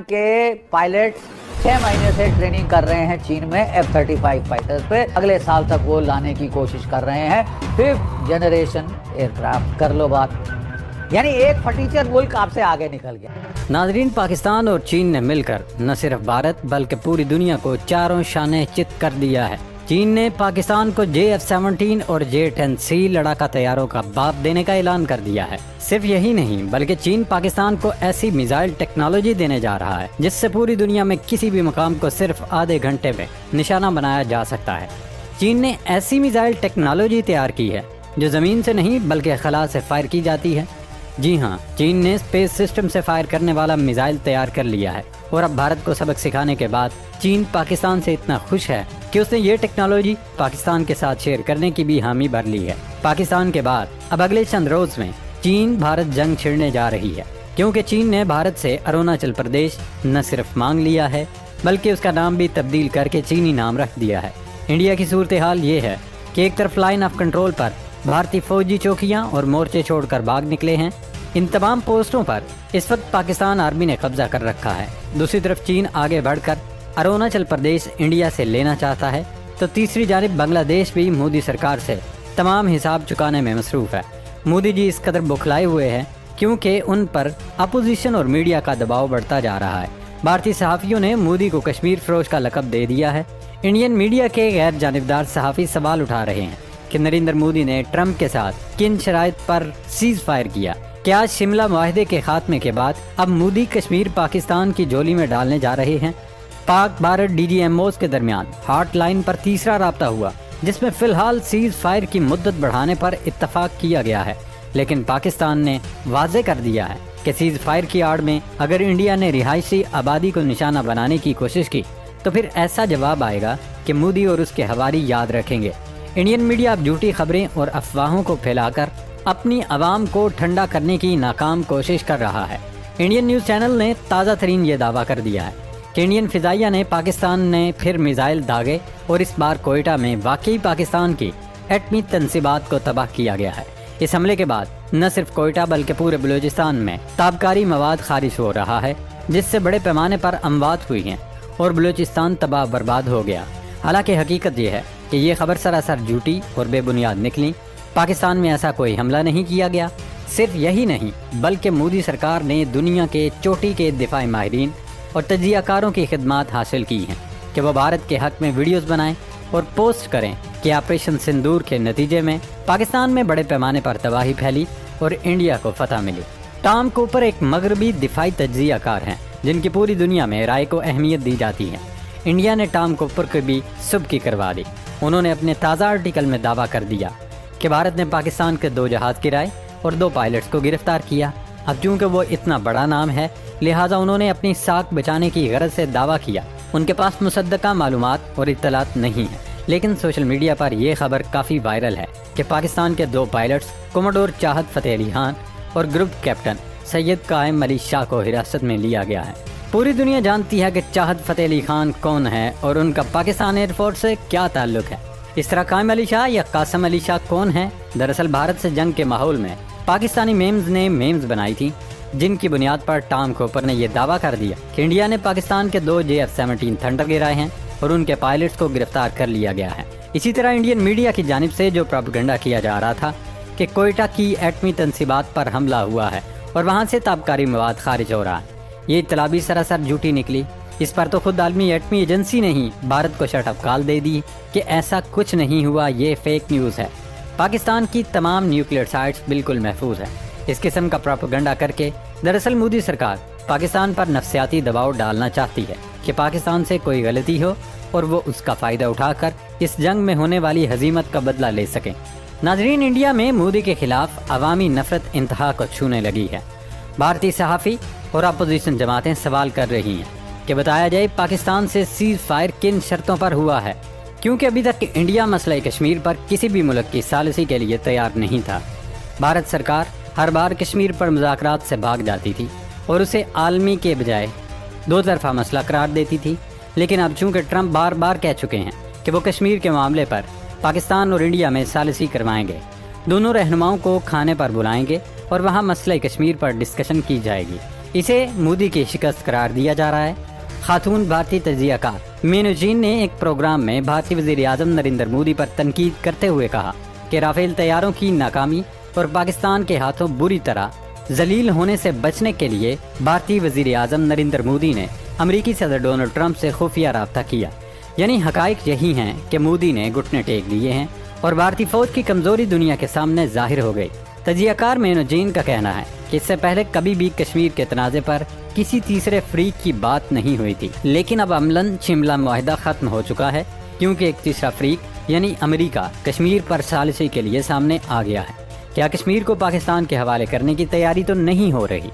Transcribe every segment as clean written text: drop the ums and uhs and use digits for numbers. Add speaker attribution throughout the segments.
Speaker 1: کے پائلٹ 6 مہینے سے ٹریننگ کر رہے ہیں چین میں F-35 فائٹرز پہ. اگلے سال تک وہ لانے کی کوشش کر رہے ہیں 5th جنریشن ایئر کرافٹ. کر لو بات, یعنی ایک فرٹیچر ملک آپ سے آگے نکل گیا.
Speaker 2: ناظرین, پاکستان اور چین نے مل کر نہ صرف بھارت بلکہ پوری دنیا کو چاروں شانے چت کر دیا ہے. چین نے پاکستان کو JF-17 اور J-10C لڑاکا طیاروں کا باپ دینے کا اعلان کر دیا ہے. صرف یہی نہیں بلکہ چین پاکستان کو ایسی میزائل ٹیکنالوجی دینے جا رہا ہے جس سے پوری دنیا میں کسی بھی مقام کو صرف آدھے گھنٹے میں نشانہ بنایا جا سکتا ہے. چین نے ایسی میزائل ٹیکنالوجی تیار کی ہے جو زمین سے نہیں بلکہ خلا سے فائر کی جاتی ہے. جی ہاں, چین نے اسپیس سسٹم سے فائر کرنے والا میزائل تیار کر لیا ہے اور اب بھارت کو سبق سکھانے کے بعد چین پاکستان سے اتنا خوش ہے کہ اس نے یہ ٹیکنالوجی پاکستان کے ساتھ شیئر کرنے کی بھی حامی بھر لی ہے. پاکستان کے بعد اب اگلے چند روز میں چین بھارت جنگ چھڑنے جا رہی ہے, کیونکہ چین نے بھارت سے اروناچل پردیش نہ صرف مانگ لیا ہے بلکہ اس کا نام بھی تبدیل کر کے چینی نام رکھ دیا ہے. انڈیا کی صورتحال یہ ہے کہ ایک طرف لائن آف کنٹرول پر بھارتی فوجی چوکیاں اور مورچے چھوڑ کر بھاگ نکلے ہیں. ان تمام پوسٹوں پر اس وقت پاکستان آرمی نے قبضہ کر رکھا ہے. دوسری طرف چین آگے بڑھ کر اروناچل پردیش انڈیا سے لینا چاہتا ہے, تو تیسری جانب بنگلہ دیش بھی مودی سرکار سے تمام حساب چکانے میں مصروف ہے. مودی جی اس قدر بکھلائے ہوئے ہیں کیونکہ ان پر اپوزیشن اور میڈیا کا دباؤ بڑھتا جا رہا ہے. بھارتی صحافیوں نے مودی کو کشمیر فروش کا لقب دے دیا ہے. انڈین میڈیا کے غیر جانبدار صحافی سوال اٹھا رہے ہیں کہ نریندر مودی نے ٹرمپ کے ساتھ کن شرائط پر سیز فائر کیا. کیا شملہ معاہدے کے خاتمے کے بعد اب مودی کشمیر پاکستان کی جولی میں ڈالنے جا رہے ہیں؟ پاک بھارت DGMOs کے درمیان ہاٹ لائن پر تیسرا رابطہ ہوا جس میں فی الحال سیز فائر کی مدت بڑھانے پر اتفاق کیا گیا ہے, لیکن پاکستان نے واضح کر دیا ہے کہ سیز فائر کی آڑ میں اگر انڈیا نے رہائشی آبادی کو نشانہ بنانے کی کوشش کی تو پھر ایسا جواب آئے گا کہ مودی اور اس کے حواری یاد رکھیں گے. انڈین میڈیا اب جھوٹی خبریں اور افواہوں کو پھیلا کر اپنی عوام کو ٹھنڈا کرنے کی ناکام کوشش کر رہا ہے. انڈین نیوز چینل نے تازہ ترین یہ دعویٰ کر دیا ہے کہ انڈین فضائیہ نے پاکستان نے پھر میزائل داغے اور اس بار کوئٹہ میں واقعی پاکستان کی ایٹمی تنصیبات کو تباہ کیا گیا ہے. اس حملے کے بعد نہ صرف کوئٹہ بلکہ پورے بلوچستان میں تابکاری مواد خارج ہو رہا ہے جس سے بڑے پیمانے پر اموات ہوئی ہیں اور بلوچستان تباہ برباد ہو گیا. حالانکہ حقیقت یہ ہے کہ یہ خبر سراسر جھوٹی اور بے بنیاد نکلی. پاکستان میں ایسا کوئی حملہ نہیں کیا گیا. صرف یہی نہیں بلکہ مودی سرکار نے دنیا کے چوٹی کے دفاعی ماہرین اور تجزیہ کاروں کی خدمات حاصل کی ہیں کہ وہ بھارت کے حق میں ویڈیوز بنائیں اور پوسٹ کریں کہ آپریشن سندور کے نتیجے میں پاکستان میں بڑے پیمانے پر تباہی پھیلی اور انڈیا کو فتح ملی. ٹام کوپر ایک مغربی دفاعی تجزیہ کار ہیں جن کی پوری دنیا میں رائے کو اہمیت دی جاتی ہے. انڈیا نے ٹام کوپر کو بھی سبکی کروا دی. انہوں نے اپنے تازہ آرٹیکل میں دعویٰ کر دیا کہ بھارت نے پاکستان کے 2 جہاز گرائے اور 2 پائلٹس کو گرفتار کیا. اب چونکہ وہ اتنا بڑا نام ہے لہٰذا انہوں نے اپنی ساکھ بچانے کی غرض سے دعویٰ کیا. ان کے پاس مصدقہ معلومات اور اطلاعات نہیں ہیں, لیکن سوشل میڈیا پر یہ خبر کافی وائرل ہے کہ پاکستان کے 2 پائلٹس کوموڈور چاہت فتح علی خان اور گروپ کیپٹن سید قائم علی شاہ کو حراست میں لیا گیا ہے. پوری دنیا جانتی ہے کہ چاہت فتح علی خان کون ہے اور ان کا پاکستان ایئر فورس سے کیا تعلق ہے. اس طرح قائم علی شاہ یا قاسم علی شاہ کون ہیں؟ دراصل بھارت سے جنگ کے ماحول میں پاکستانی میمز نے میمز بنائی تھی جن کی بنیاد پر ٹام کوپر نے یہ دعویٰ کر دیا کہ انڈیا نے پاکستان کے 2 JF-17 تھنڈر گرائے ہیں اور ان کے پائلٹس کو گرفتار کر لیا گیا ہے. اسی طرح انڈین میڈیا کی جانب سے جو پروپیگنڈا کیا جا رہا تھا کہ کوئٹہ کی ایٹمی تنصیبات پر حملہ ہوا ہے اور وہاں سے تابکاری مواد خارج ہو رہا ہے, یہ اطلاع بھی سراسر جھوٹی نکلی. اس پر تو خود عالمی ایٹمی ایجنسی نے ہی بھارت کو شٹ اپ کال دے دی کہ ایسا کچھ نہیں ہوا, یہ فیک نیوز ہے. پاکستان کی تمام نیوکلیئر سائٹس بالکل محفوظ ہیں. اس قسم کا پروپیگنڈا کر کے دراصل مودی سرکار پاکستان پر نفسیاتی دباؤ ڈالنا چاہتی ہے کہ پاکستان سے کوئی غلطی ہو اور وہ اس کا فائدہ اٹھا کر اس جنگ میں ہونے والی ہزیمت کا بدلہ لے سکیں. ناظرین, انڈیا میں مودی کے خلاف عوامی نفرت انتہا کو چھونے لگی ہے. بھارتی صحافی اور اپوزیشن جماعتیں سوال کر رہی ہیں کہ بتایا جائے پاکستان سے سیز فائر کن شرطوں پر ہوا ہے, کیونکہ ابھی تک انڈیا مسئلہ کشمیر پر کسی بھی ملک کی ثالثی کے لیے تیار نہیں تھا. بھارت سرکار ہر بار کشمیر پر مذاکرات سے بھاگ جاتی تھی اور اسے عالمی کے بجائے 2 طرفہ مسئلہ قرار دیتی تھی, لیکن اب چونکہ ٹرمپ بار بار کہہ چکے ہیں کہ وہ کشمیر کے معاملے پر پاکستان اور انڈیا میں ثالثی کروائیں گے, دونوں رہنماؤں کو کھانے پر بلائیں گے اور وہاں مسئلہ کشمیر پر ڈسکشن کی جائے گی. اسے مودی کی شکست قرار دیا جا رہا ہے۔ خاتون بھارتی تجزیہ کار مینو جین نے ایک پروگرام میں بھارتی وزیر اعظم نریندر مودی پر تنقید کرتے ہوئے کہا کہ رافیل طیاروں کی ناکامی اور پاکستان کے ہاتھوں بری طرح ذلیل ہونے سے بچنے کے لیے بھارتی وزیر اعظم نریندر مودی نے امریکی صدر ڈونلڈ ٹرمپ سے خفیہ رابطہ کیا۔ یعنی حقائق یہی ہیں کہ مودی نے گھٹنے ٹیک لیے ہیں اور بھارتی فوج کی کمزوری دنیا کے سامنے ظاہر ہو گئی۔ تجزیہ کار مینو جین کا کہنا ہے کہ اس سے پہلے کبھی بھی کشمیر کے تنازع پر کسی تیسرے فریق کی بات نہیں ہوئی تھی، لیکن اب عملاً شملہ معاہدہ ختم ہو چکا ہے کیونکہ ایک تیسرا فریق یعنی امریکہ کشمیر پر ثالثی کے لیے سامنے آ گیا ہے۔ کیا کشمیر کو پاکستان کے حوالے کرنے کی تیاری تو نہیں ہو رہی؟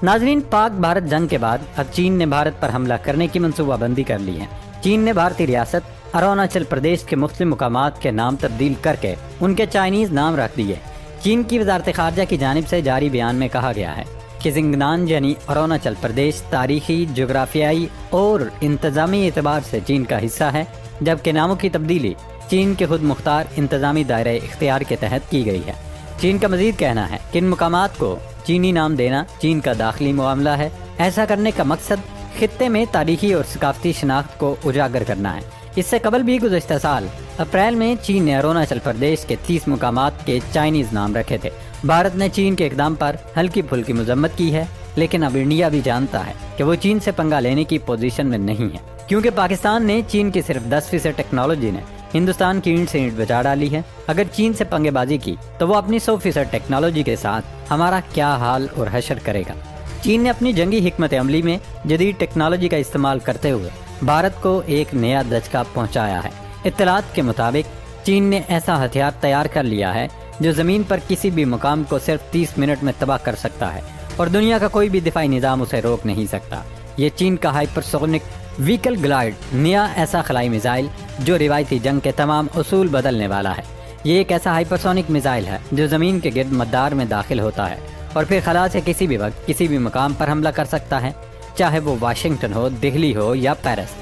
Speaker 2: ناظرین، پاک بھارت جنگ کے بعد اب چین نے بھارت پر حملہ کرنے کی منصوبہ بندی کر لی ہے۔ چین نے بھارتی ریاست اروناچل پردیش کے مختلف مقامات کے نام تبدیل کر کے ان کے چائنیز نام رکھ دیے۔ چین کی وزارت خارجہ کی جانب سے جاری بیان میں کہا گیا ہے کہ زنگنان یعنی اروناچل پردیش تاریخی، جغرافیائی اور انتظامی اعتبار سے چین کا حصہ ہے، جبکہ ناموں کی تبدیلی چین کے خود مختار انتظامی دائرہ اختیار کے تحت کی گئی ہے۔ چین کا مزید کہنا ہے کہ ان مقامات کو چینی نام دینا چین کا داخلی معاملہ ہے۔ ایسا کرنے کا مقصد خطے میں تاریخی اور ثقافتی شناخت کو اجاگر کرنا ہے۔ اس سے قبل بھی گزشتہ سال اپریل میں چین نے اروناچل پردیش کے 30 مقامات کے چائنیز نام رکھے تھے۔ بھارت نے چین کے اقدام پر ہلکی پھلکی مذمت کی ہے، لیکن اب انڈیا بھی جانتا ہے کہ وہ چین سے پنگا لینے کی پوزیشن میں نہیں ہے، کیونکہ پاکستان نے چین کی صرف 10% ٹیکنالوجی نے ہندوستان کی اینٹ سے اینٹ بجا ڈالی ہے۔ اگر چین سے پنگے بازی کی تو وہ اپنی 100% ٹیکنالوجی کے ساتھ ہمارا کیا حال اور حشر کرے گا۔ چین نے اپنی جنگی حکمت عملی میں جدید ٹیکنالوجی کا استعمال کرتے ہوئے بھارت کو ایک نیا دھچکا پہنچایا ہے۔ اطلاعات کے مطابق چین نے ایسا ہتھیار تیار کر لیا ہے جو زمین پر کسی بھی مقام کو صرف 30 منٹ میں تباہ کر سکتا ہے اور دنیا کا کوئی بھی دفاعی نظام اسے روک نہیں سکتا۔ یہ چین کا ہائپرسونک ویکل گلائڈ نیا ایسا خلائی میزائل جو روایتی جنگ کے تمام اصول بدلنے والا ہے۔ یہ ایک ایسا ہائپرسونک میزائل ہے جو زمین کے گرد مدار میں داخل ہوتا ہے اور پھر خلا سے کسی بھی وقت کسی بھی مقام پر حملہ کر سکتا ہے، چاہے وہ واشنگٹن ہو، دہلی ہو یا پیرس۔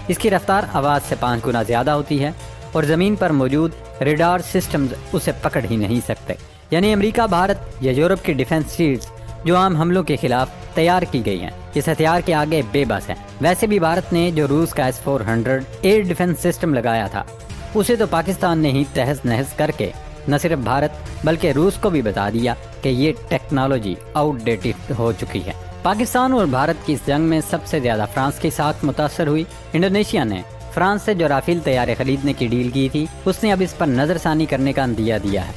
Speaker 2: اس کی رفتار آواز سے 5 گنا زیادہ ہوتی ہے اور زمین پر موجود ریڈار سسٹمز اسے پکڑ ہی نہیں سکتے۔ یعنی امریکہ، بھارت یا یورپ کی ڈیفنس شیلڈز جو عام حملوں کے خلاف تیار کی گئی ہیں، اس ہتھیار کے آگے بے بس ہیں۔ ویسے بھی بھارت نے جو روس کا S-400 ایئر ڈیفنس سسٹم لگایا تھا، اسے تو پاکستان نے ہی تہس نہس کر کے نہ صرف بھارت بلکہ روس کو بھی بتا دیا کہ یہ ٹیکنالوجی آؤٹ ڈیٹڈ ہو چکی ہے۔ پاکستان اور بھارت کی اس جنگ میں سب سے زیادہ فرانس کی ساکھ متاثر ہوئی۔ انڈونیشیا نے فرانس سے جو رافیل طیارے خریدنے کی ڈیل کی تھی، اس نے اب اس پر نظر ثانی کرنے کا عندیہ دیا ہے،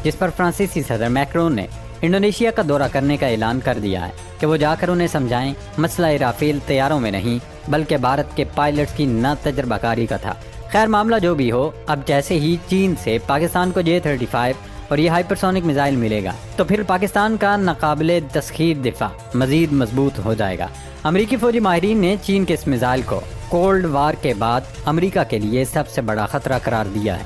Speaker 2: جس پر فرانسیسی صدر میکرون نے انڈونیشیا کا دورہ کرنے کا اعلان کر دیا ہے کہ وہ جا کر انہیں سمجھائیں مسئلہ رافیل طیاروں میں نہیں بلکہ بھارت کے پائلٹس کی نا تجربہ کاری کا تھا۔ خیر، معاملہ جو بھی ہو، اب جیسے ہی چین سے پاکستان کو J-35 اور یہ ہائپرسونک میزائل ملے گا تو پھر پاکستان کا ناقابل تسخیر دفاع مزید مضبوط ہو جائے گا۔ امریکی فوجی ماہرین نے چین کے اس میزائل کو کولڈ وار کے بعد امریکہ کے لیے سب سے بڑا خطرہ قرار دیا ہے۔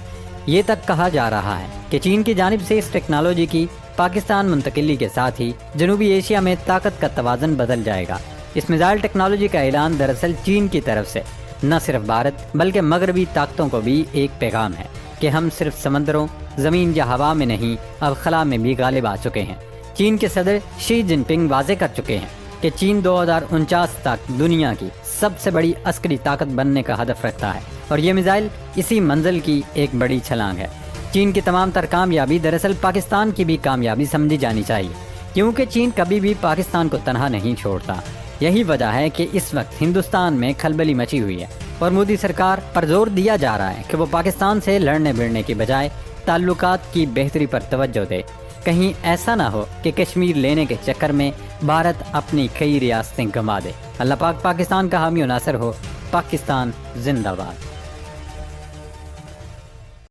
Speaker 2: یہ تک کہا جا رہا ہے کہ چین کی جانب سے اس ٹیکنالوجی کی پاکستان منتقلی کے ساتھ ہی جنوبی ایشیا میں طاقت کا توازن بدل جائے گا۔ اس میزائل ٹیکنالوجی کا اعلان دراصل چین کی طرف سے نہ صرف بھارت بلکہ مغربی طاقتوں کو بھی ایک پیغام ہے کہ ہم صرف سمندروں، زمین یا ہوا میں نہیں، اب خلا میں بھی غالب آ چکے ہیں۔ چین کے صدر شی جن پنگ واضح کر چکے ہیں کہ چین 2049 تک دنیا کی سب سے بڑی عسکری طاقت بننے کا ہدف رکھتا ہے اور یہ میزائل اسی منزل کی ایک بڑی چھلانگ ہے۔ چین کی تمام تر کامیابی دراصل پاکستان کی بھی کامیابی سمجھی جانی چاہیے، کیونکہ چین کبھی بھی پاکستان کو تنہا نہیں چھوڑتا۔ یہی وجہ ہے کہ اس وقت ہندوستان میں کھلبلی مچی ہوئی ہے اور مودی سرکار پر زور دیا جا رہا ہے کہ وہ پاکستان سے لڑنے بھڑنے کی بجائے تعلقات کی بہتری پر توجہ دے۔ کہیں ایسا نہ ہو کہ کشمیر لینے کے چکر میں بھارت اپنی کئی ریاستیں گنوا دے۔ اللہ پاک پاکستان کا حامی و ناصر ہو۔ پاکستان زندہ باد۔